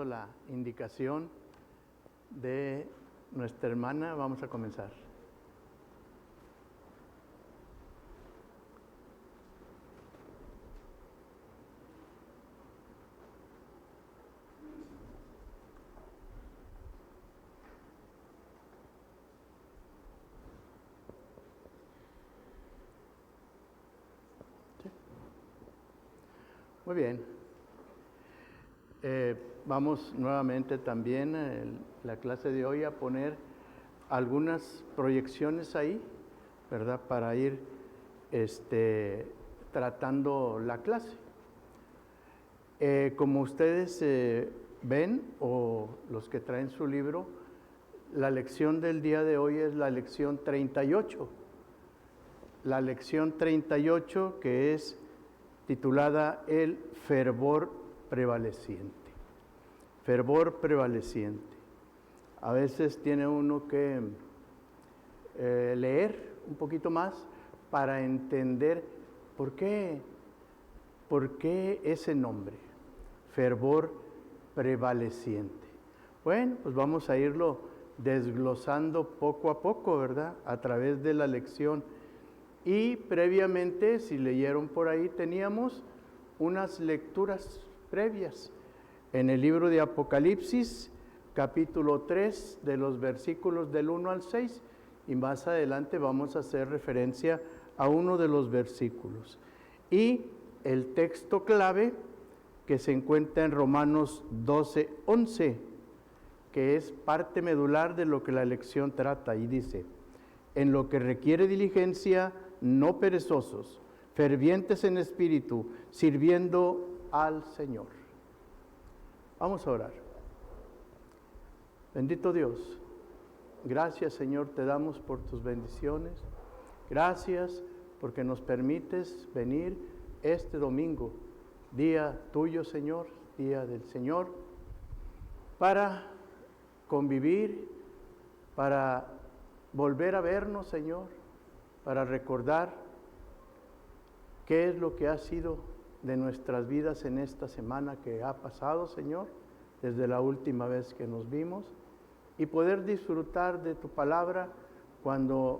La indicación de nuestra hermana, vamos a comenzar. ¿Sí? Muy bien. Vamos nuevamente también en la clase de hoy a poner algunas proyecciones ahí, ¿verdad? Para ir tratando la clase. Como ustedes ven, o los que traen su libro, la lección del día de hoy es la lección 38. La lección 38 que es titulada El fervor prevaleciente. Fervor prevaleciente. A veces tiene uno que leer un poquito más para entender por qué ese nombre, fervor prevaleciente. Bueno, pues vamos a irlo desglosando poco a poco, ¿verdad? A través de la lección. Y previamente, si leyeron por ahí, teníamos unas lecturas previas en el libro de Apocalipsis, capítulo 3, de los versículos del 1 al 6, y más adelante vamos a hacer referencia a uno de los versículos. Y el texto clave que se encuentra en Romanos 12, 11, que es parte medular de lo que la lección trata, y dice: en lo que requiere diligencia, no perezosos, fervientes en espíritu, sirviendo al Señor. Vamos a orar. Bendito Dios, gracias Señor te damos por tus bendiciones. Gracias porque nos permites venir este domingo, día tuyo Señor, día del Señor, para convivir, para volver a vernos Señor, para recordar qué es lo que ha sido de nuestras vidas en esta semana que ha pasado, Señor, desde la última vez que nos vimos, y poder disfrutar de tu palabra cuando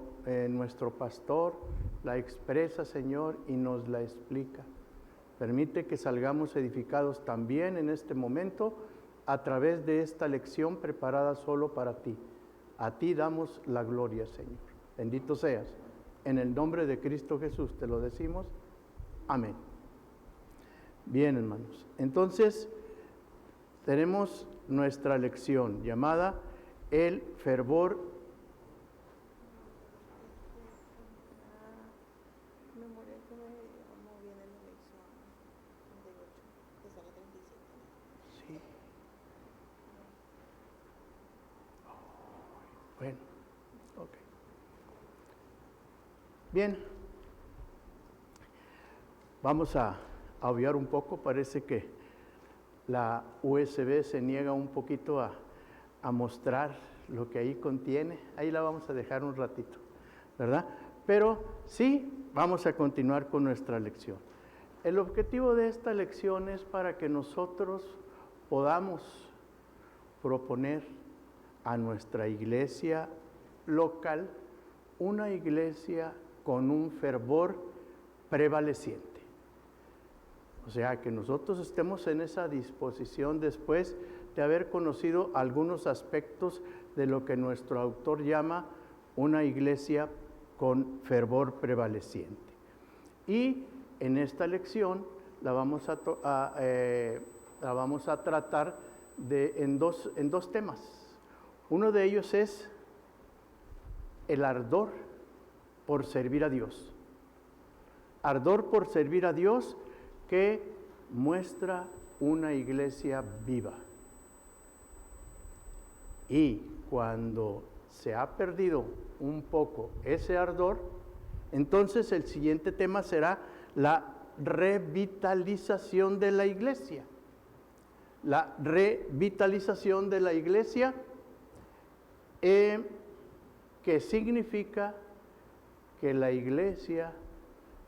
nuestro pastor la expresa, Señor, y nos la explica. Permite que salgamos edificados también en este momento a través de esta lección preparada solo para ti. A ti damos la gloria, Señor. Bendito seas. En el nombre de Cristo Jesús te lo decimos. Amén. Bien, hermanos. Entonces, tenemos nuestra lección llamada El fervor. Sí. Bueno, ok. Bien. Vamos a obviar un poco, parece que la USB se niega un poquito a mostrar lo que ahí contiene. Ahí la vamos a dejar un ratito, ¿verdad? Pero sí, vamos a continuar con nuestra lección. El objetivo de esta lección es para que nosotros podamos proponer a nuestra iglesia local una iglesia con un fervor prevaleciente. O sea, que nosotros estemos en esa disposición después de haber conocido algunos aspectos de lo que nuestro autor llama una iglesia con fervor prevaleciente. Y en esta lección la vamos a tratar en dos temas. Uno de ellos es el ardor por servir a Dios. Ardor por servir a Dios que muestra una iglesia viva. Y cuando se ha perdido un poco ese ardor, entonces el siguiente tema será la revitalización de la iglesia. La revitalización de la iglesia, que significa que la iglesia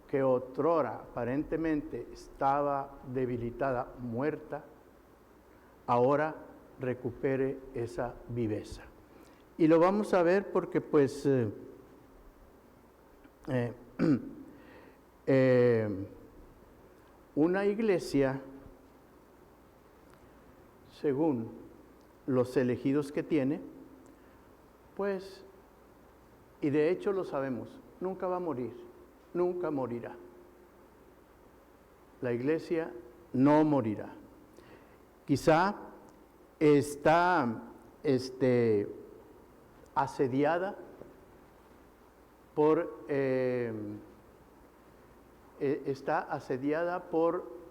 que otrora aparentemente estaba debilitada, muerta, ahora recupere esa viveza. Y lo vamos a ver porque pues una iglesia, según los elegidos que tiene, pues, y de hecho lo sabemos, nunca va a morir, nunca morirá. La iglesia no morirá. Quizá está asediada por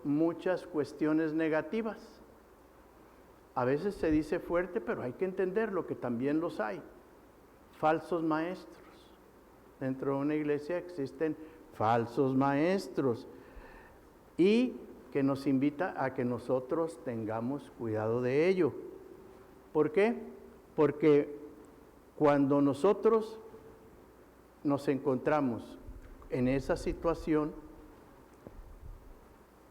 muchas cuestiones negativas. A veces se dice fuerte, pero hay que entenderlo, que también los hay. Falsos maestros. Dentro de una iglesia existen falsos maestros. Y que nos invita a que nosotros tengamos cuidado de ello. ¿Por qué? Porque cuando nosotros nos encontramos en esa situación,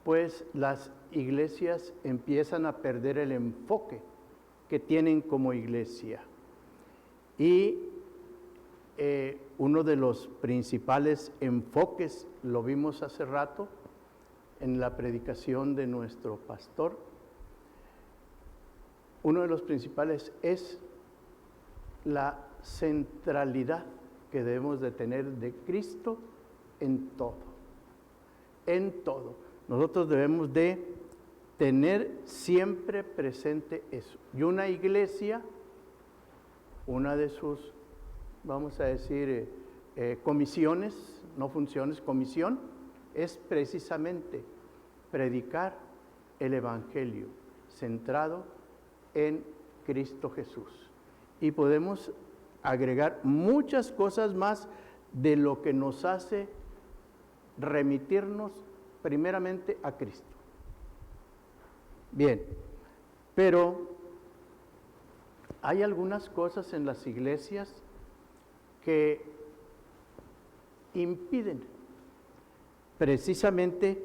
pues las iglesias empiezan a perder el enfoque que tienen como iglesia. Y uno de los principales enfoques, lo vimos hace rato en la predicación de nuestro pastor, uno de los principales es la centralidad que debemos de tener de Cristo en todo. En todo. Nosotros debemos de tener siempre presente eso. Y una iglesia, una de sus, vamos a decir, comisiones, no funciones, comisión, es precisamente predicar el Evangelio centrado en Cristo Jesús. Y podemos agregar muchas cosas más de lo que nos hace remitirnos primeramente a Cristo. Bien, pero hay algunas cosas en las iglesias que impiden precisamente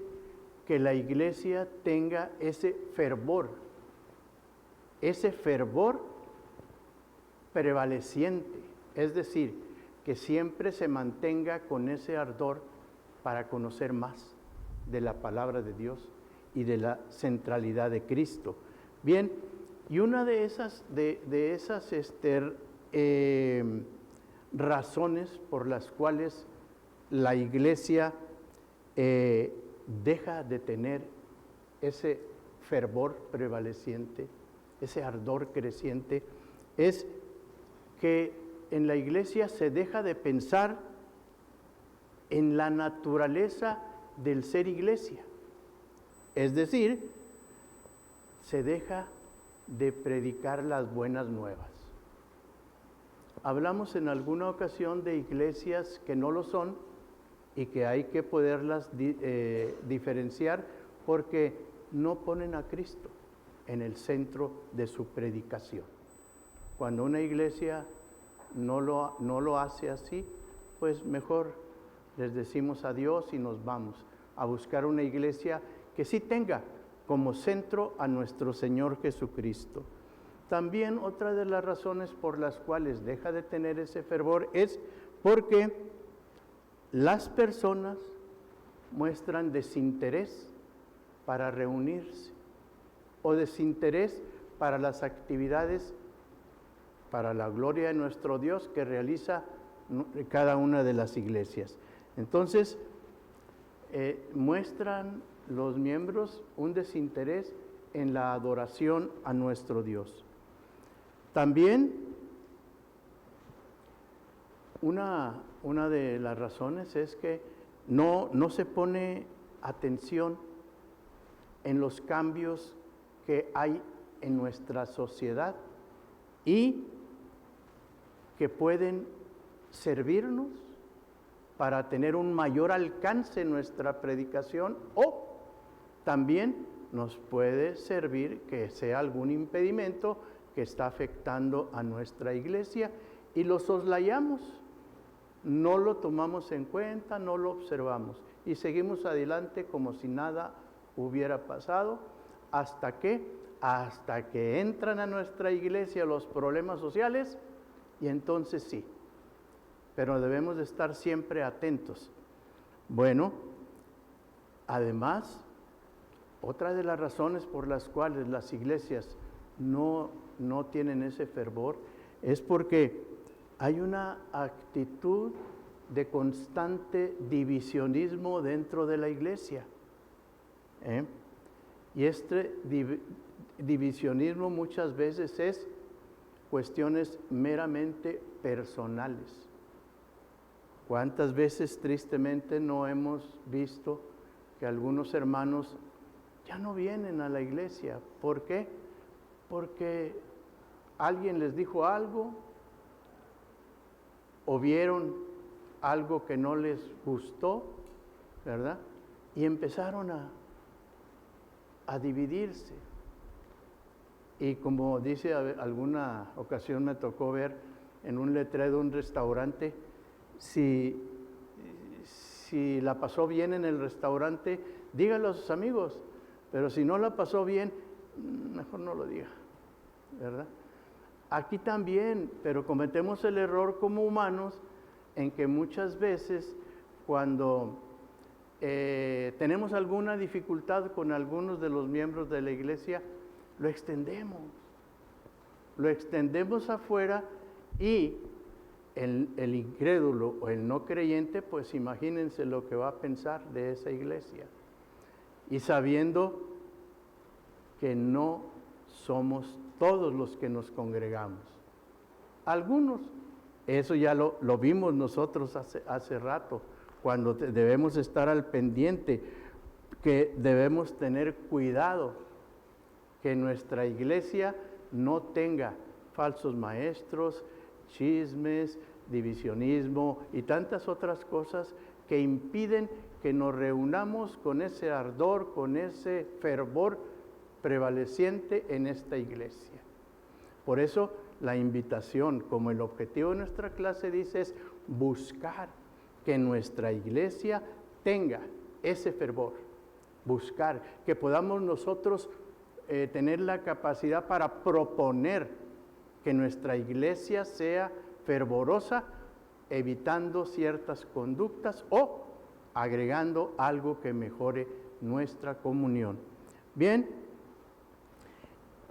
que la iglesia tenga ese fervor prevaleciente, es decir, que siempre se mantenga con ese ardor para conocer más de la palabra de Dios y de la centralidad de Cristo. Bien, y una de esas razones por las cuales la iglesia deja de tener ese fervor prevaleciente, ese ardor creciente, es que en la iglesia se deja de pensar en la naturaleza del ser iglesia. Es decir, se deja de predicar las buenas nuevas. Hablamos en alguna ocasión de iglesias que no lo son y que hay que poderlas diferenciar porque no ponen a Cristo en el centro de su predicación. Cuando una iglesia no lo hace así, pues mejor les decimos adiós y nos vamos a buscar una iglesia que sí tenga como centro a nuestro Señor Jesucristo. También otra de las razones por las cuales deja de tener ese fervor es porque las personas muestran desinterés para reunirse o desinterés para las actividades para la gloria de nuestro Dios que realiza cada una de las iglesias. Entonces, muestran los miembros un desinterés en la adoración a nuestro Dios. También, una de las razones es que no se pone atención en los cambios que hay en nuestra sociedad y que pueden servirnos para tener un mayor alcance en nuestra predicación, o también nos puede servir que sea algún impedimento que está afectando a nuestra iglesia y lo soslayamos, no lo tomamos en cuenta, no lo observamos y seguimos adelante como si nada hubiera pasado hasta que hasta que entran a nuestra iglesia los problemas sociales, y entonces sí. Pero debemos de estar siempre atentos. Bueno, además, otra de las razones por las cuales las iglesias no tienen ese fervor es porque hay una actitud de constante divisionismo dentro de la iglesia. Y este divisionismo muchas veces es cuestiones meramente personales. ¿Cuántas veces tristemente no hemos visto que algunos hermanos ya no vienen a la iglesia? ¿Por qué? Porque alguien les dijo algo o vieron algo que no les gustó, ¿verdad? Y empezaron a dividirse. Y como dice, alguna ocasión me tocó ver en un letrero de un restaurante, si la pasó bien en el restaurante, dígalo a sus amigos, pero si no la pasó bien, mejor no lo diga, ¿verdad? Aquí también, pero cometemos el error como humanos en que muchas veces cuando tenemos alguna dificultad con algunos de los miembros de la iglesia, lo extendemos afuera, y el incrédulo o el no creyente, pues imagínense lo que va a pensar de esa iglesia. Y sabiendo que no somos todos los que nos congregamos. Algunos, eso ya lo vimos nosotros hace rato, cuando debemos estar al pendiente, que debemos tener cuidado que nuestra iglesia no tenga falsos maestros, chismes, divisionismo y tantas otras cosas que impiden que nos reunamos con ese ardor, con ese fervor prevaleciente en esta iglesia. Por eso la invitación, como el objetivo de nuestra clase dice, es buscar que nuestra iglesia tenga ese fervor, buscar que podamos nosotros tener la capacidad para proponer que nuestra iglesia sea fervorosa, evitando ciertas conductas o agregando algo que mejore nuestra comunión. Bien,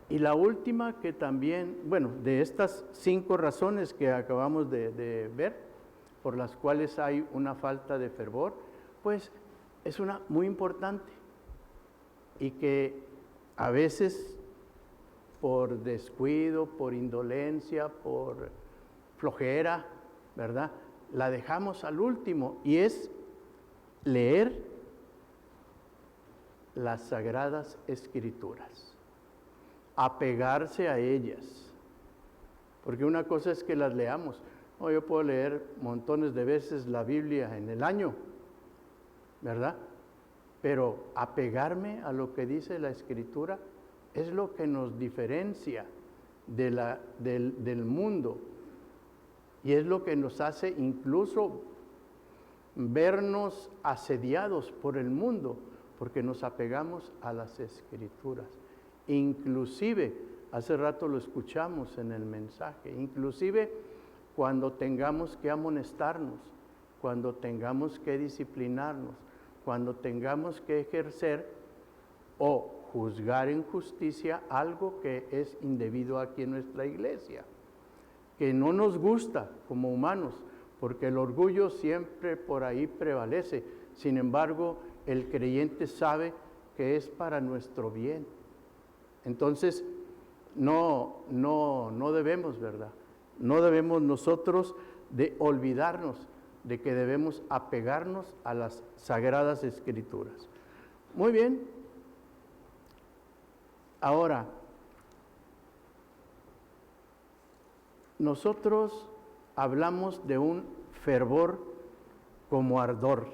y la última que también, bueno, de estas 5 razones que acabamos de ver, por las cuales hay una falta de fervor, pues es una muy importante, y que a veces por descuido, por indolencia, por flojera, ¿verdad?, la dejamos al último, y es leer las Sagradas Escrituras, apegarse a ellas, porque una cosa es que las leamos. Yo puedo leer montones de veces la Biblia en el año, ¿verdad? Pero apegarme a lo que dice la Escritura es lo que nos diferencia del mundo, y es lo que nos hace incluso vernos asediados por el mundo, porque nos apegamos a las Escrituras. Inclusive, hace rato lo escuchamos en el mensaje, inclusive cuando tengamos que amonestarnos, cuando tengamos que disciplinarnos, cuando tengamos que ejercer o juzgar en justicia algo que es indebido aquí en nuestra iglesia, que no nos gusta como humanos, porque el orgullo siempre por ahí prevalece. Sin embargo, el creyente sabe que es para nuestro bien. Entonces, no debemos, ¿verdad? No debemos nosotros de olvidarnos de que debemos apegarnos a las Sagradas Escrituras. Muy bien. Ahora, nosotros hablamos de un fervor como ardor.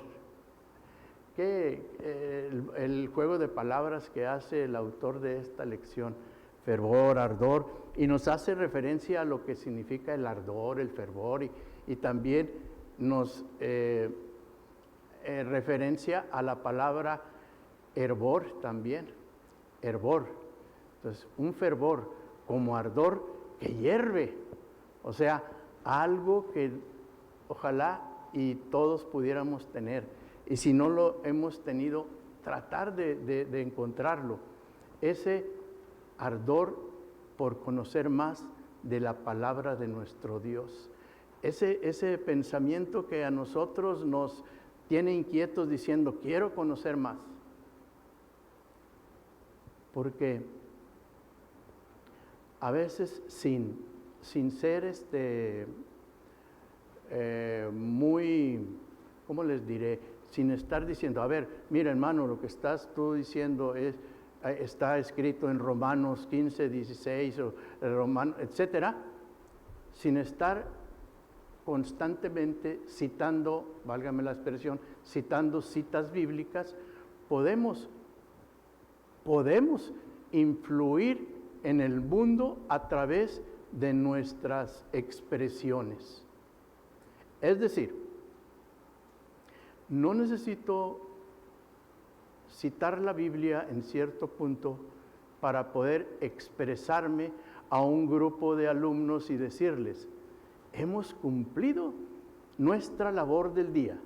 El juego de palabras que hace el autor de esta lección, fervor, ardor, y nos hace referencia a lo que significa el ardor, el fervor, y también nos referencia a la palabra hervor también, hervor. Entonces, un fervor como ardor que hierve, o sea, algo que ojalá y todos pudiéramos tener. Y si no lo hemos tenido, tratar de encontrarlo. Ese ardor por conocer más de la palabra de nuestro Dios. Ese pensamiento que a nosotros nos tiene inquietos diciendo, quiero conocer más. Porque a veces sin ser muy, ¿cómo les diré? Sin estar diciendo, a ver, mira hermano, lo que estás tú diciendo está escrito en Romanos 15, 16, o etcétera, sin estar constantemente citando, válgame la expresión, citando citas bíblicas, podemos influir en el mundo a través de nuestras expresiones. Es decir, no necesito citar la Biblia en cierto punto para poder expresarme a un grupo de alumnos y decirles, hemos cumplido nuestra labor del día.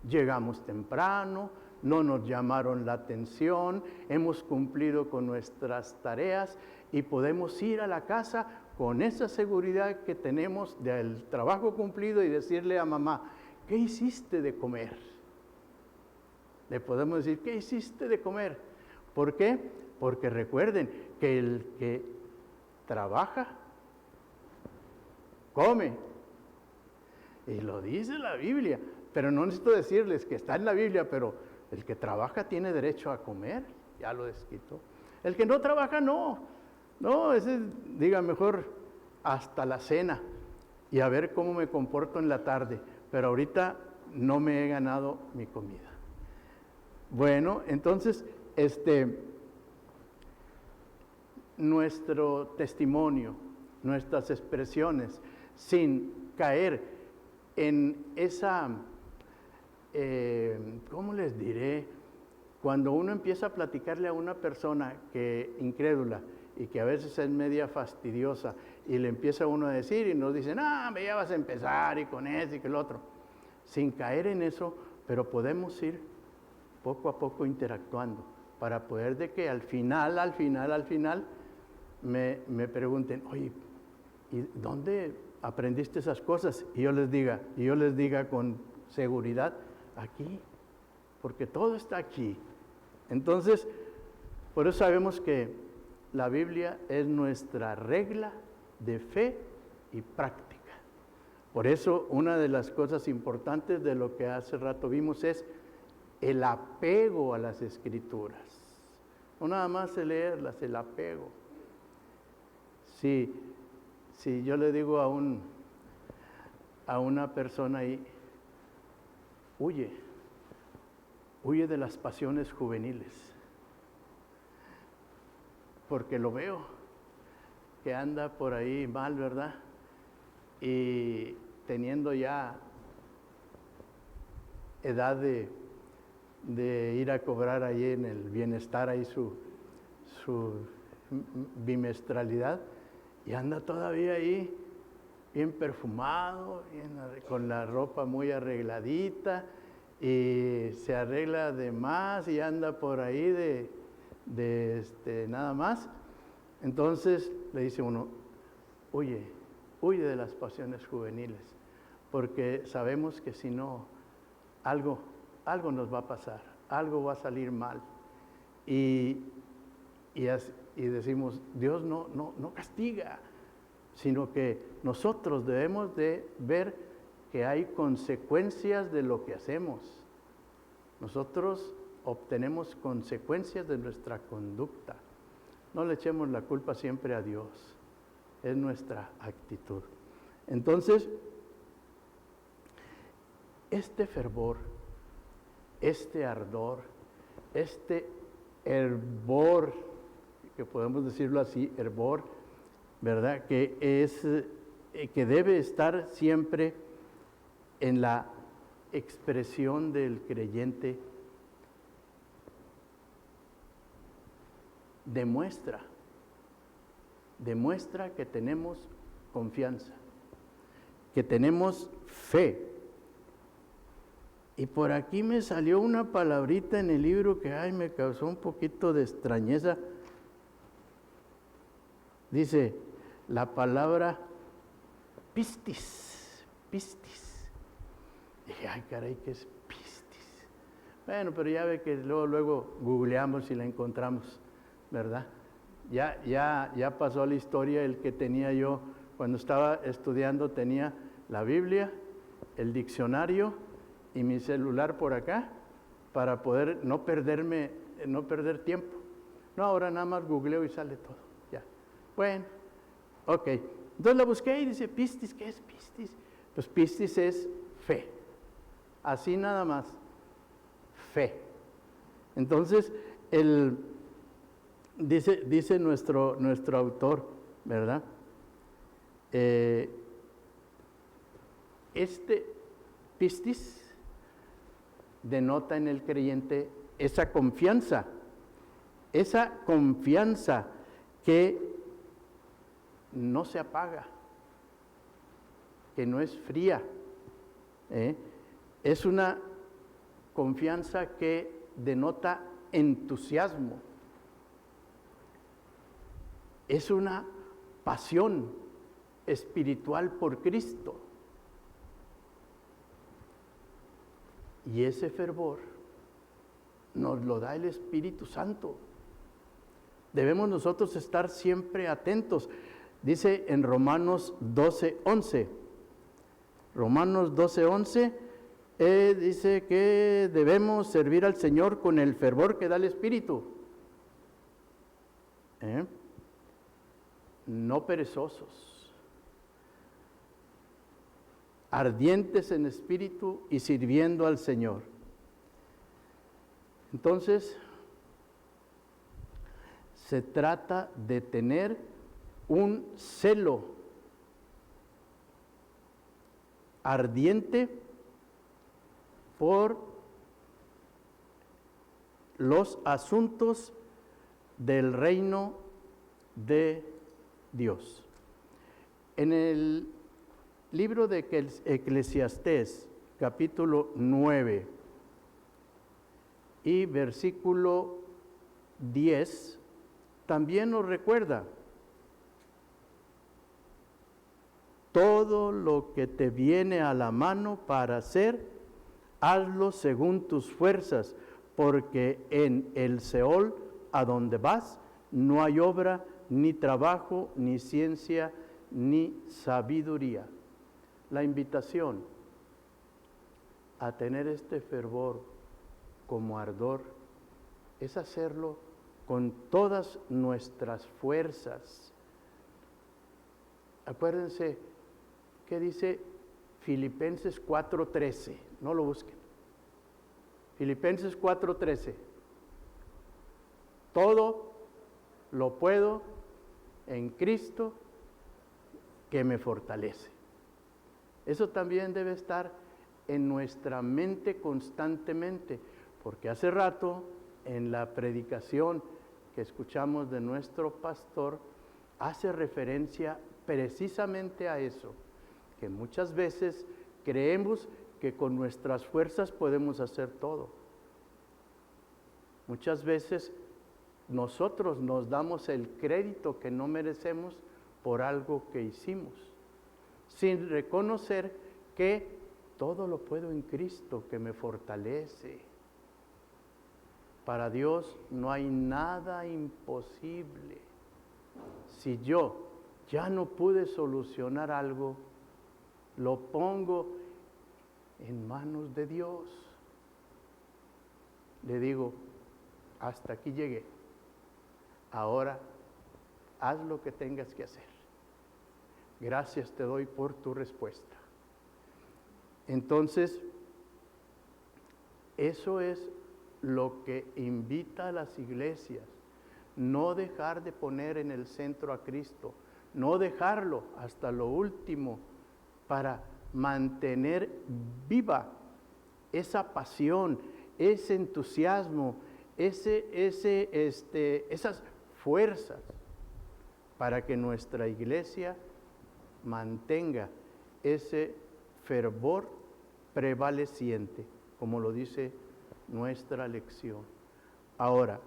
Llegamos temprano, no nos llamaron la atención, hemos cumplido con nuestras tareas y podemos ir a la casa con esa seguridad que tenemos del trabajo cumplido y decirle a mamá, ¿qué hiciste de comer? Le podemos decir, ¿qué hiciste de comer? ¿Por qué? Porque recuerden que el que trabaja, come. Y lo dice la Biblia. Pero no necesito decirles que está en la Biblia, pero el que trabaja tiene derecho a comer. Ya lo desquitó. El que no trabaja, no. No, ese diga mejor hasta la cena. Y a ver cómo me comporto en la tarde. Pero ahorita no me he ganado mi comida. Bueno, entonces, nuestro testimonio, nuestras expresiones, sin caer en esa, ¿cómo les diré? Cuando uno empieza a platicarle a una persona que incrédula y que a veces es media fastidiosa y le empieza uno a decir y nos dicen, ya vas a empezar y con eso y que el otro. Sin caer en eso, pero podemos ir poco a poco interactuando para poder de que al final me pregunten, oye, ¿y dónde aprendiste esas cosas? Y yo les diga con seguridad, aquí, porque todo está aquí. Entonces, por eso sabemos que la Biblia es nuestra regla de fe y práctica. Por eso, una de las cosas importantes de lo que hace rato vimos es el apego a las Escrituras. No nada más leerlas, el apego. Si yo le digo a una persona ahí, huye de las pasiones juveniles, porque lo veo que anda por ahí mal, ¿verdad? Y teniendo ya edad de ir a cobrar ahí en el bienestar ahí su bimestralidad, y anda todavía ahí bien perfumado, con la ropa muy arregladita, y se arregla de más y anda por ahí de nada más. Entonces le dice uno, huye de las pasiones juveniles, porque sabemos que si no, algo nos va a pasar, algo va a salir mal. Y decimos, Dios no castiga, sino que nosotros debemos de ver que hay consecuencias de lo que hacemos. Nosotros obtenemos consecuencias de nuestra conducta. No le echemos la culpa siempre a Dios, es nuestra actitud. Entonces, este fervor, este ardor, este hervor, que podemos decirlo así, hervor, ¿verdad? Que debe estar siempre en la expresión del creyente, demuestra demuestra que tenemos confianza, que tenemos fe. Y por aquí me salió una palabrita en el libro que me causó un poquito de extrañeza. Dice la palabra pistis, pistis. Dije, ay caray, ¿qué es pistis? Bueno, pero ya ve que luego googleamos y la encontramos, ¿verdad? Ya pasó la historia. El que tenía yo cuando estaba estudiando tenía la Biblia, el diccionario y mi celular por acá para poder no perder tiempo. No, ahora nada más googleo y sale todo. Ya. Bueno, ok. Entonces la busqué y dice, pistis, ¿qué es pistis? Pues pistis es fe. Así nada más. Fe. Entonces, dice nuestro autor, ¿verdad? Pistis denota en el creyente esa confianza que no se apaga, que no es fría. Es una confianza que denota entusiasmo. Es una pasión espiritual por Cristo. Y ese fervor nos lo da el Espíritu Santo. Debemos nosotros estar siempre atentos. Dice en Romanos 12:11. Romanos 12:11 dice que debemos servir al Señor con el fervor que da el Espíritu. No perezosos, ardientes en espíritu y sirviendo al Señor. Entonces, se trata de tener un celo ardiente por los asuntos del reino de Dios. En el libro de Eclesiastés, capítulo 9 y versículo 10, también nos recuerda: todo lo que te viene a la mano para hacer, hazlo según tus fuerzas, porque en el Seol, a donde vas, no hay obra, ni trabajo, ni ciencia, ni sabiduría. La invitación a tener este fervor como ardor es hacerlo con todas nuestras fuerzas. Acuérdense que dice Filipenses 4:13, no lo busquen. Filipenses 4:13. Todo lo puedo en Cristo que me fortalece. Eso también debe estar en nuestra mente constantemente, porque hace rato en la predicación que escuchamos de nuestro pastor hace referencia precisamente a eso, que muchas veces creemos que con nuestras fuerzas podemos hacer todo. Muchas veces nosotros nos damos el crédito que no merecemos por algo que hicimos, sin reconocer que todo lo puedo en Cristo que me fortalece. Para Dios no hay nada imposible. Si yo ya no pude solucionar algo, lo pongo en manos de Dios. Le digo, hasta aquí llegué. Ahora haz lo que tengas que hacer. Gracias te doy por tu respuesta. Entonces, eso es lo que invita a las iglesias. No dejar de poner en el centro a Cristo. No dejarlo hasta lo último para mantener viva esa pasión, ese entusiasmo, esas fuerzas para que nuestra iglesia mantenga ese fervor prevaleciente, como lo dice nuestra lección. Ahora,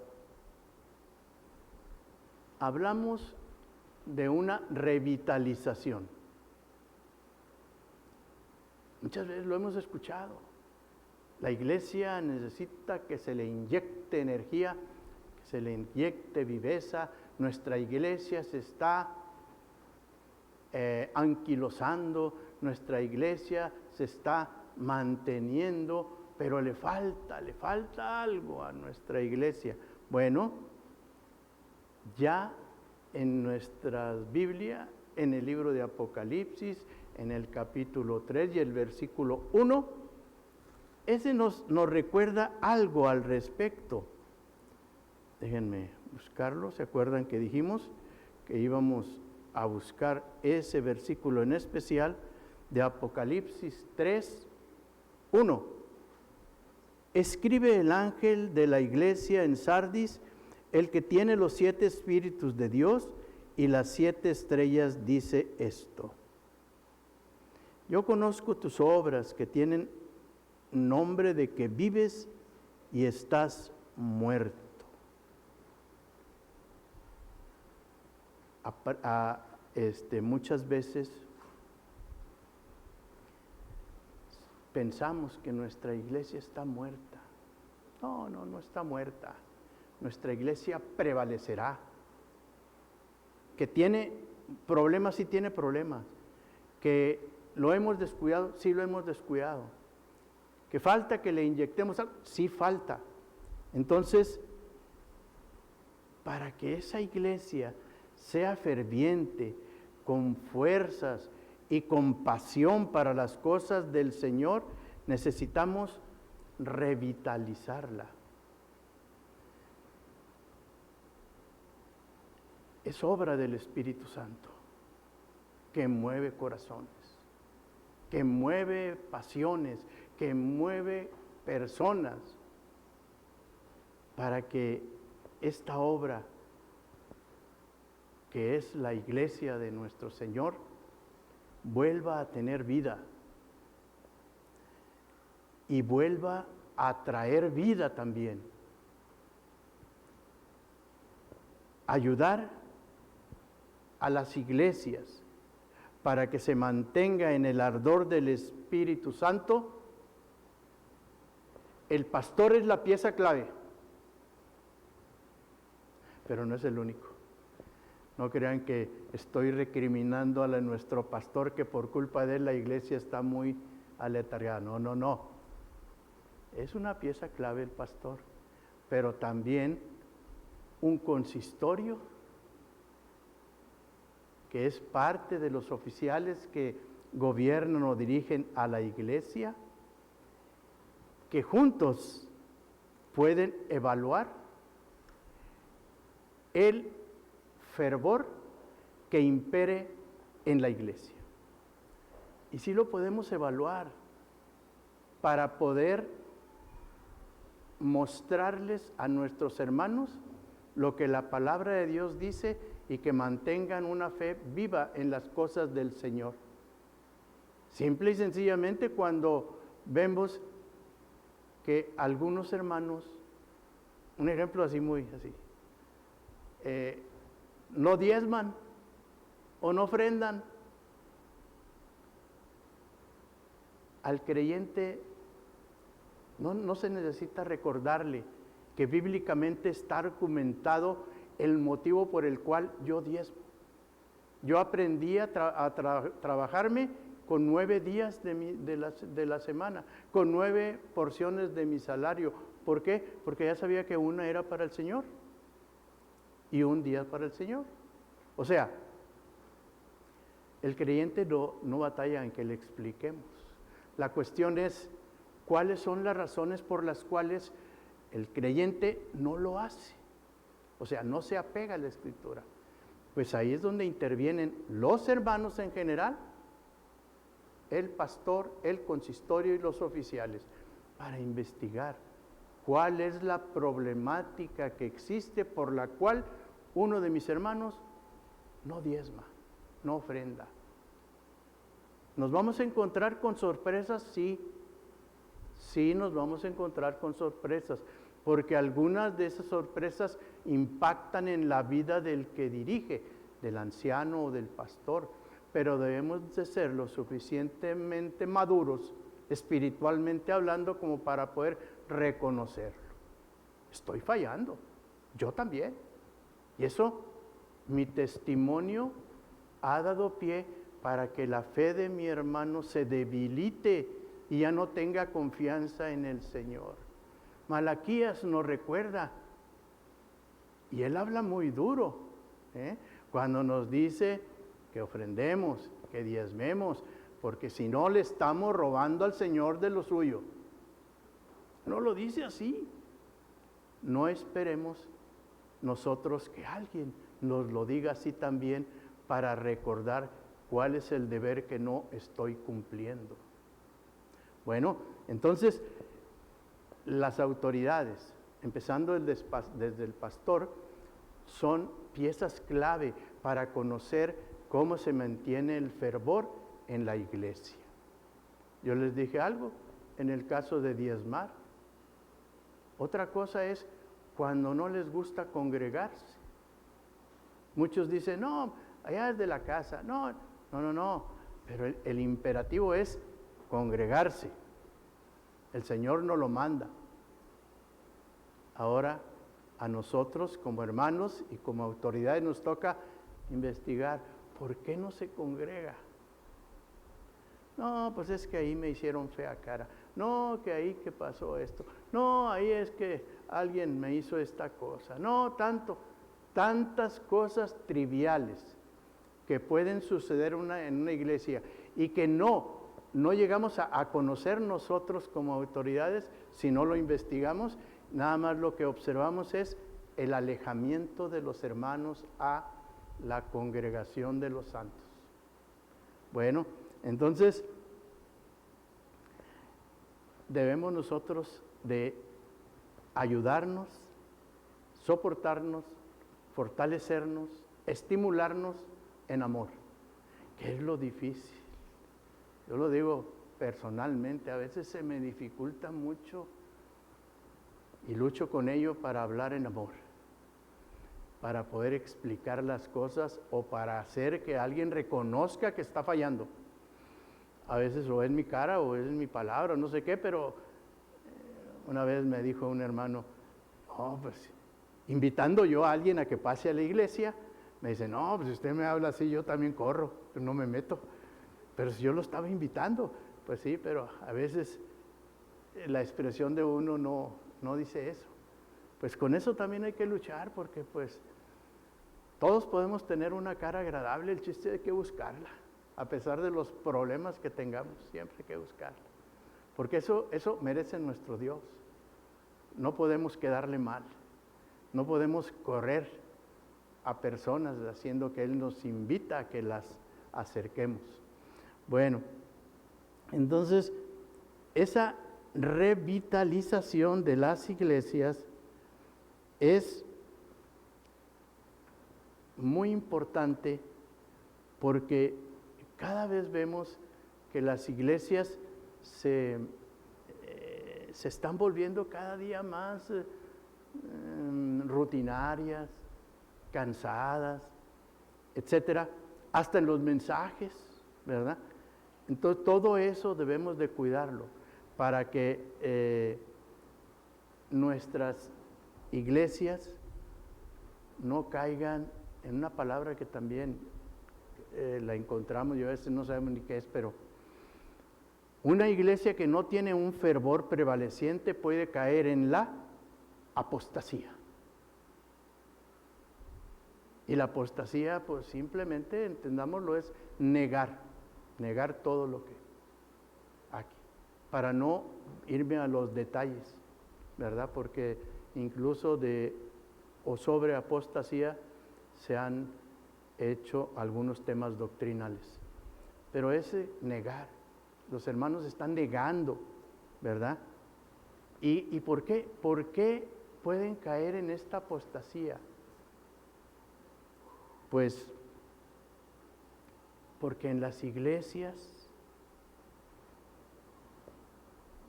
hablamos de una revitalización. Muchas veces lo hemos escuchado. La iglesia necesita que se le inyecte energía, que se le inyecte viveza. Nuestra iglesia se está anquilosando, nuestra iglesia se está manteniendo, pero le falta algo a nuestra iglesia. Bueno, ya en nuestra Biblia, en el libro de Apocalipsis, en el capítulo 3 y el versículo 1, ese nos recuerda algo al respecto. Déjenme buscarlo. ¿Se acuerdan que dijimos que íbamos a buscar ese versículo en especial de Apocalipsis 3, 1? Escribe el ángel de la iglesia en Sardis, el que tiene los 7 espíritus de Dios y las 7 estrellas, dice esto: yo conozco tus obras, que tienen nombre de que vives y estás muerto. Muchas veces pensamos que nuestra iglesia está muerta. No está muerta. Nuestra iglesia prevalecerá. Que tiene problemas, sí tiene problemas. Que lo hemos descuidado, sí lo hemos descuidado. Que falta que le inyectemos algo, sí falta. Entonces, para que esa iglesia sea ferviente, con fuerzas y con pasión para las cosas del Señor, necesitamos revitalizarla. Es obra del Espíritu Santo que mueve corazones, que mueve pasiones, que mueve personas, para que esta obra, que es la iglesia de nuestro Señor, vuelva a tener vida y vuelva a traer vida también. Ayudar a las iglesias para que se mantenga en el ardor del Espíritu Santo. El pastor es la pieza clave, pero no es el único. No crean que estoy recriminando a nuestro pastor, que por culpa de él la iglesia está muy aletargada. No. Es una pieza clave el pastor, pero también un consistorio, que es parte de los oficiales que gobiernan o dirigen a la iglesia, que juntos pueden evaluar el fervor que impere en la iglesia. Y sí lo podemos evaluar para poder mostrarles a nuestros hermanos lo que la palabra de Dios dice y que mantengan una fe viva en las cosas del Señor. Simple y sencillamente, cuando vemos que algunos hermanos, un ejemplo así muy así, no diezman o no ofrendan, al creyente no se necesita recordarle que bíblicamente está argumentado el motivo por el cual yo diezmo. Yo aprendí a trabajarme con 9 días de la semana, con 9 porciones de mi salario. ¿Por qué? Porque ya sabía que una era para el Señor y un día para el Señor. O sea, el creyente no batalla en que le expliquemos. La cuestión es, ¿cuáles son las razones por las cuales el creyente no lo hace? O sea, no se apega a la Escritura. Pues ahí es donde intervienen los hermanos en general, el pastor, el consistorio y los oficiales, para investigar cuál es la problemática que existe por la cual uno de mis hermanos no diezma, no ofrenda. ¿Nos vamos a encontrar con sorpresas? Sí, sí nos vamos a encontrar con sorpresas, porque algunas de esas sorpresas impactan en la vida del que dirige, del anciano o del pastor, pero debemos de ser lo suficientemente maduros, espiritualmente hablando, como para poder reconocerlo. Estoy fallando, yo también. Y eso, mi testimonio ha dado pie para que la fe de mi hermano se debilite y ya no tenga confianza en el Señor. Malaquías nos recuerda, y él habla muy duro, cuando nos dice que ofrendemos, que diezmemos, porque si no le estamos robando al Señor de lo suyo. No lo dice así. No esperemos nosotros que alguien nos lo diga así también para recordar cuál es el deber que no estoy cumpliendo. Bueno, entonces las autoridades, empezando desde el pastor, son piezas clave para conocer cómo se mantiene el fervor en la iglesia. Yo les dije algo en el caso de diezmar. Otra cosa es cuando no les gusta congregarse. Muchos dicen, no, allá es de la casa. No, pero el imperativo es congregarse. El Señor nos lo manda. Ahora, a nosotros como hermanos y como autoridades nos toca investigar por qué no se congrega. No, pues es que ahí me hicieron fea cara. No, que ahí que pasó esto. No, ahí es que alguien me hizo esta cosa. No, tantas cosas triviales que pueden suceder en una iglesia y que no llegamos a conocer nosotros como autoridades si no lo investigamos. Nada más lo que observamos es el alejamiento de los hermanos a la congregación de los santos. Bueno, entonces debemos nosotros de ayudarnos, soportarnos, fortalecernos, estimularnos en amor, que es lo difícil. Yo lo digo personalmente, a veces se me dificulta mucho y lucho con ello para hablar en amor, para poder explicar las cosas o para hacer que alguien reconozca que está fallando. A veces o es mi cara o es mi palabra, no sé qué, pero una vez me dijo un hermano, no, pues invitando yo a alguien a que pase a la iglesia, me dice, no, pues si usted me habla así, yo también corro, no me meto. Pero si yo lo estaba invitando, pues sí, pero a veces la expresión de uno no dice eso. Pues con eso también hay que luchar, porque pues todos podemos tener una cara agradable, el chiste hay que buscarla. A pesar de los problemas que tengamos, siempre hay que buscarla. Porque eso merece nuestro Dios. No podemos quedarle mal. No podemos correr a personas haciendo que Él nos invita a que las acerquemos. Bueno, entonces, esa revitalización de las iglesias es muy importante porque cada vez vemos que las iglesias se están volviendo cada día más rutinarias, cansadas, etcétera, hasta en los mensajes, ¿verdad? Entonces todo eso debemos de cuidarlo para que nuestras iglesias no caigan en una palabra que también la encontramos y a veces no sabemos ni qué es, pero una iglesia que no tiene un fervor prevaleciente puede caer en la apostasía. Y la apostasía, pues simplemente, entendámoslo, es negar todo lo que aquí, para no irme a los detalles, ¿verdad? Porque incluso de o sobre apostasía se han hecho algunos temas doctrinales. Pero ese negar, los hermanos están negando, ¿verdad? ¿Y por qué? ¿Por qué pueden caer en esta apostasía? Pues Porque en las iglesias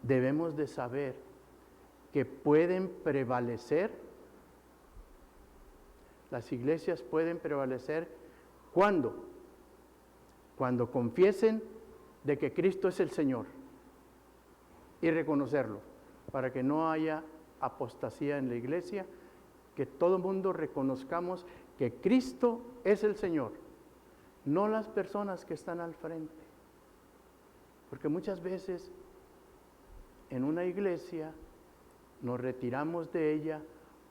debemos de saber que pueden prevalecer, las iglesias pueden prevalecer ¿cuándo? Cuando confiesen de que Cristo es el Señor y reconocerlo, para que no haya apostasía en la iglesia, que todo el mundo reconozcamos que Cristo es el Señor, no las personas que están al frente. Porque muchas veces en una iglesia nos retiramos de ella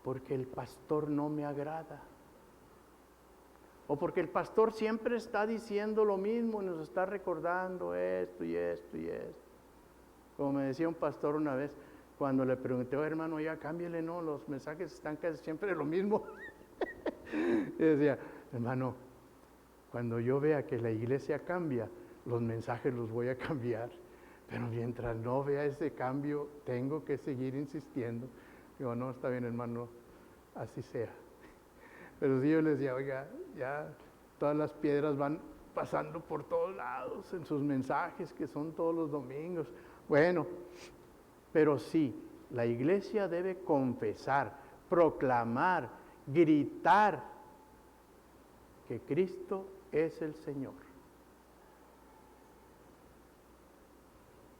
porque el pastor no me agrada. O porque el pastor siempre está diciendo lo mismo y nos está recordando esto y esto y esto. Como me decía un pastor una vez, cuando le pregunté, hermano, ya cámbiale, ¿no? Los mensajes están casi siempre lo mismo. Y decía, hermano, cuando yo vea que la iglesia cambia, los mensajes los voy a cambiar. Pero mientras no vea ese cambio, tengo que seguir insistiendo. Digo, no, está bien, hermano, así sea. Pero sí yo les decía, oiga, ya todas las piedras van pasando por todos lados en sus mensajes, que son todos los domingos. Bueno, pero sí, la iglesia debe confesar, proclamar, gritar que Cristo es el Señor.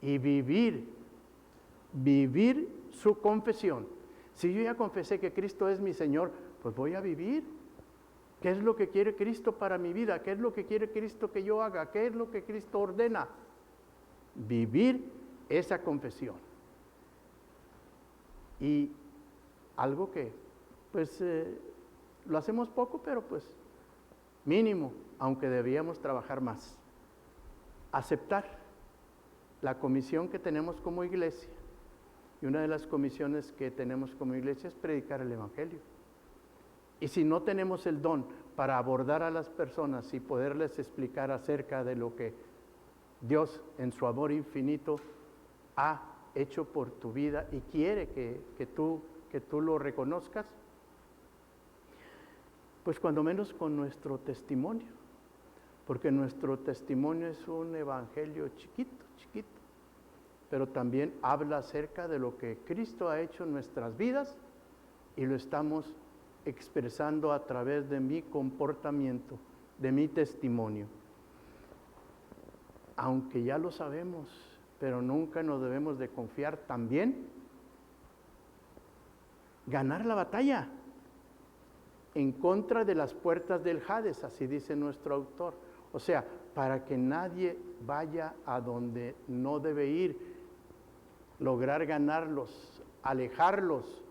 Y vivir su confesión. Si yo ya confesé que Cristo es mi Señor, pues voy a vivir. ¿Qué es lo que quiere Cristo para mi vida? ¿Qué es lo que quiere Cristo que yo haga? ¿Qué es lo que Cristo ordena? Vivir esa confesión. Y algo que, pues, lo hacemos poco, pero pues mínimo, aunque debíamos trabajar más. Aceptar la comisión que tenemos como iglesia. Y una de las comisiones que tenemos como iglesia es predicar el Evangelio. Y si no tenemos el don para abordar a las personas y poderles explicar acerca de lo que Dios en su amor infinito ha hecho por tu vida y quiere que tú lo reconozcas, pues cuando menos con nuestro testimonio, porque nuestro testimonio es un evangelio chiquito, pero también habla acerca de lo que Cristo ha hecho en nuestras vidas y lo estamos expresando a través de mi comportamiento, de mi testimonio. Aunque ya lo sabemos, pero nunca nos debemos de confiar también. Ganar la batalla en contra de las puertas del Hades, así dice nuestro autor. O sea, para que nadie vaya a donde no debe ir, lograr ganarlos, alejarlos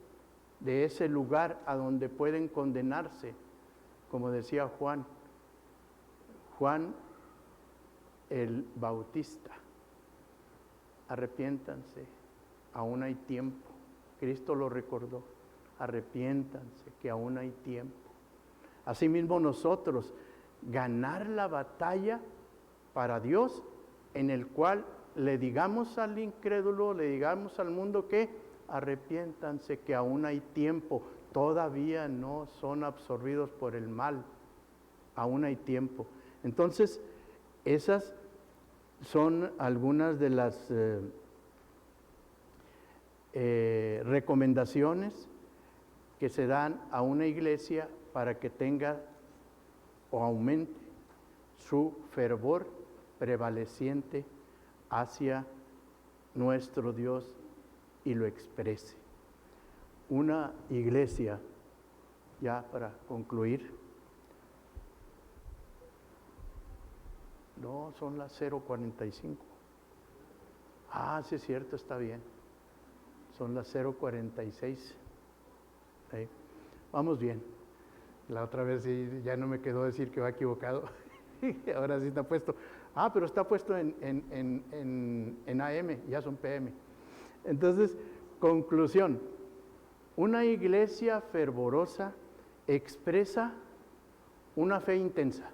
de ese lugar a donde pueden condenarse. Como decía Juan el Bautista, arrepiéntanse, aún hay tiempo. Cristo lo recordó, arrepiéntanse, que aún hay tiempo. Asimismo nosotros, ganar la batalla para Dios, en el cual le digamos al incrédulo, le digamos al mundo que arrepiéntanse, que aún hay tiempo, todavía no son absorbidos por el mal, aún hay tiempo. Entonces, esas son algunas de las recomendaciones que se dan a una iglesia para que tenga o aumente su fervor prevaleciente hacia nuestro Dios y lo exprese. Una iglesia, ya para concluir, no, son las 0:45. Ah, sí es cierto, está bien. Son las 0:46. Vamos bien. La otra vez sí, ya no me quedó decir que va equivocado. Ahora sí está puesto. Ah, pero está puesto en AM, ya son PM. Entonces, conclusión. Una iglesia fervorosa expresa una fe intensa,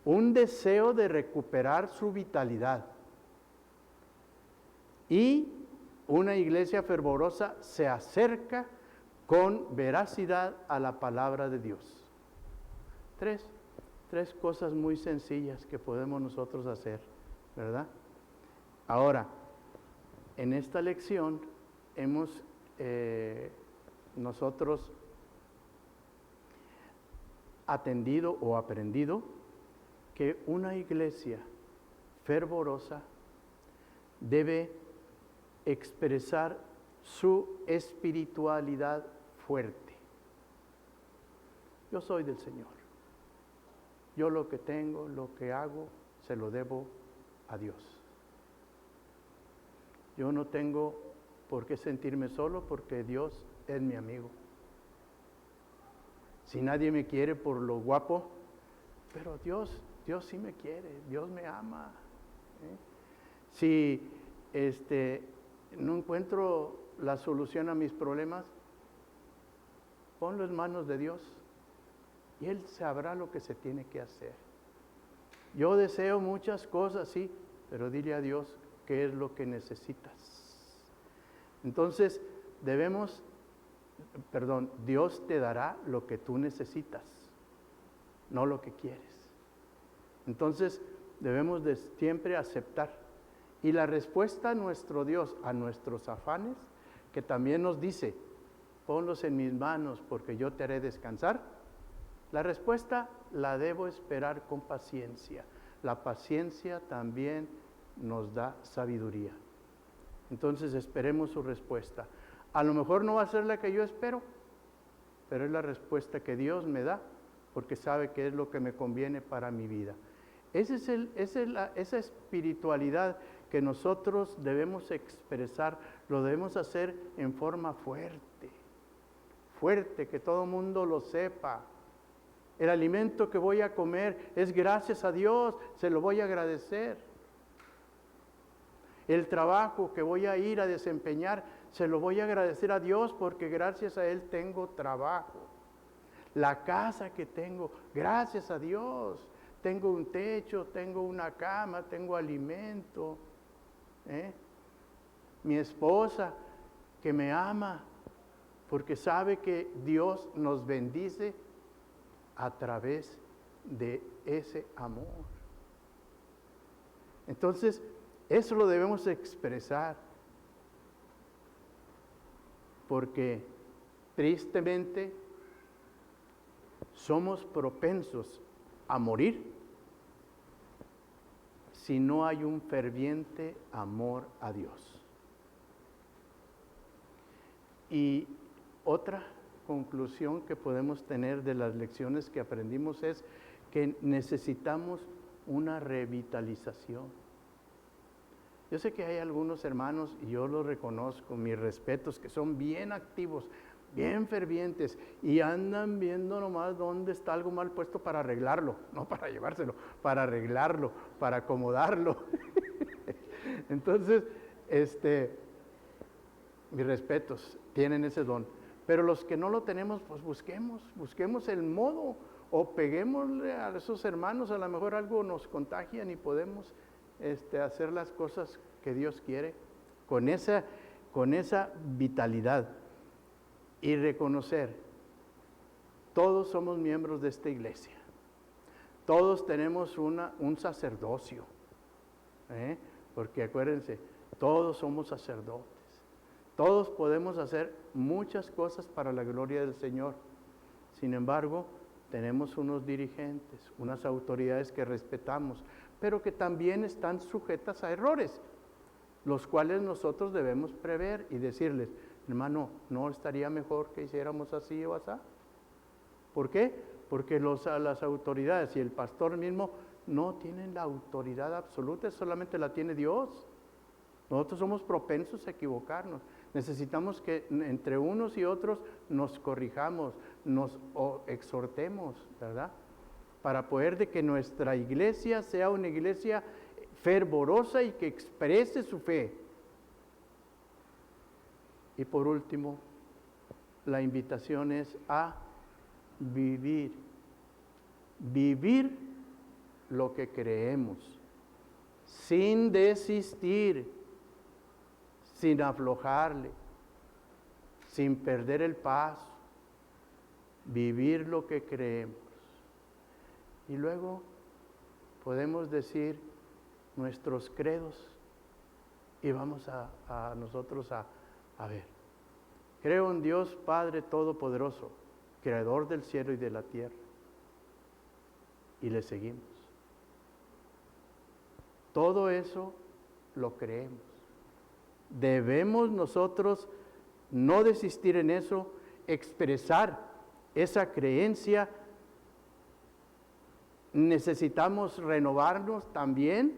un deseo de recuperar su vitalidad. Y una iglesia fervorosa se acerca con veracidad a la palabra de Dios. 3. 3 cosas muy sencillas que podemos nosotros hacer, ¿verdad? Ahora, en esta lección hemos nosotros atendido o aprendido que una iglesia fervorosa debe expresar su espiritualidad fuerte. Yo soy del Señor. Yo lo que tengo, lo que hago, se lo debo a Dios. Yo no tengo por qué sentirme solo porque Dios es mi amigo. Si nadie me quiere por lo guapo, pero Dios sí me quiere, Dios me ama. Si no encuentro la solución a mis problemas, ponlo en manos de Dios y Él sabrá lo que se tiene que hacer. Yo deseo muchas cosas, sí, pero dile a Dios qué es lo que necesitas. Entonces, Dios te dará lo que tú necesitas, no lo que quieres. Entonces, debemos de siempre aceptar. Y la respuesta a nuestro Dios, a nuestros afanes, que también nos dice, ponlos en mis manos porque yo te haré descansar, la respuesta la debo esperar con paciencia. La paciencia también nos da sabiduría. Entonces esperemos su respuesta. A lo mejor no va a ser la que yo espero, pero es la respuesta que Dios me da, porque sabe que es lo que me conviene para mi vida. Esa espiritualidad que nosotros debemos expresar, lo debemos hacer en forma fuerte, que todo el mundo lo sepa. El alimento que voy a comer es gracias a Dios, se lo voy a agradecer. El trabajo que voy a ir a desempeñar, se lo voy a agradecer a Dios porque gracias a Él tengo trabajo. La casa que tengo, gracias a Dios, tengo un techo, tengo una cama, tengo alimento. Mi esposa que me ama porque sabe que Dios nos bendice a través de ese amor. Entonces, eso lo debemos expresar, porque tristemente somos propensos a morir si no hay un ferviente amor a Dios. Y otra conclusión que podemos tener de las lecciones que aprendimos es que necesitamos una revitalización. Yo sé que hay algunos hermanos, y yo los reconozco, mis respetos, que son bien activos, bien fervientes, y andan viendo nomás dónde está algo mal puesto para arreglarlo, no para llevárselo, para arreglarlo, para acomodarlo. Entonces, mis respetos, tienen ese don. Pero los que no lo tenemos, pues busquemos el modo, o peguémosle a esos hermanos, a lo mejor algo nos contagian y podemos hacer las cosas que Dios quiere con esa vitalidad y reconocer, todos somos miembros de esta iglesia, todos tenemos un sacerdocio, porque acuérdense, todos somos sacerdotes, todos podemos hacer muchas cosas para la gloria del Señor. Sin embargo, tenemos unos dirigentes, unas autoridades que respetamos, pero que también están sujetas a errores, los cuales nosotros debemos prever y decirles, hermano, ¿no estaría mejor que hiciéramos así o así? ¿Por qué? Porque las autoridades y el pastor mismo no tienen la autoridad absoluta, solamente la tiene Dios. Nosotros somos propensos a equivocarnos. Necesitamos que entre unos y otros nos corrijamos, nos exhortemos, ¿verdad? Para poder de que nuestra iglesia sea una iglesia fervorosa y que exprese su fe. Y por último, la invitación es a vivir lo que creemos, sin desistir, sin aflojarle, sin perder el paso, vivir lo que creemos. y luego podemos decir nuestros credos y vamos a nosotros a ver. Creo en Dios Padre Todopoderoso, Creador del cielo y de la tierra. Y le seguimos. Todo eso lo creemos. Debemos nosotros no desistir en eso, expresar esa creencia. Necesitamos renovarnos también,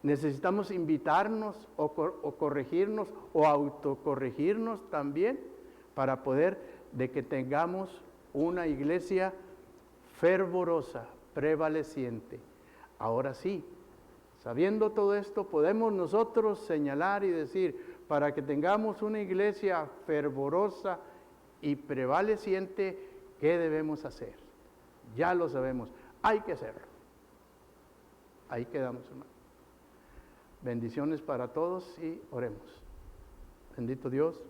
necesitamos invitarnos o corregirnos o autocorregirnos también para poder de que tengamos una iglesia fervorosa, prevaleciente. Ahora sí, sabiendo todo esto, podemos nosotros señalar y decir, para que tengamos una iglesia fervorosa y prevaleciente, ¿qué debemos hacer? Ya lo sabemos, hay que hacerlo. Ahí quedamos, hermano. Bendiciones para todos y oremos. Bendito Dios,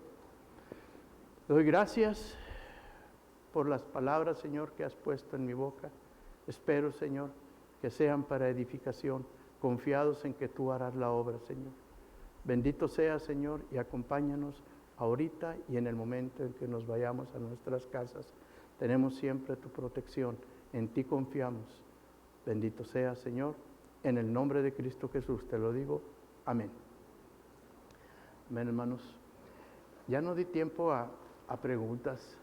doy gracias por las palabras, Señor, que has puesto en mi boca. Espero, Señor, que sean para edificación, confiados en que tú harás la obra, Señor. Bendito sea, Señor, y acompáñanos ahorita y en el momento en que nos vayamos a nuestras casas. Tenemos siempre tu protección, en ti confiamos. Bendito sea, Señor, en el nombre de Cristo Jesús, te lo digo. Amén. Amén, hermanos. Ya no di tiempo a preguntas.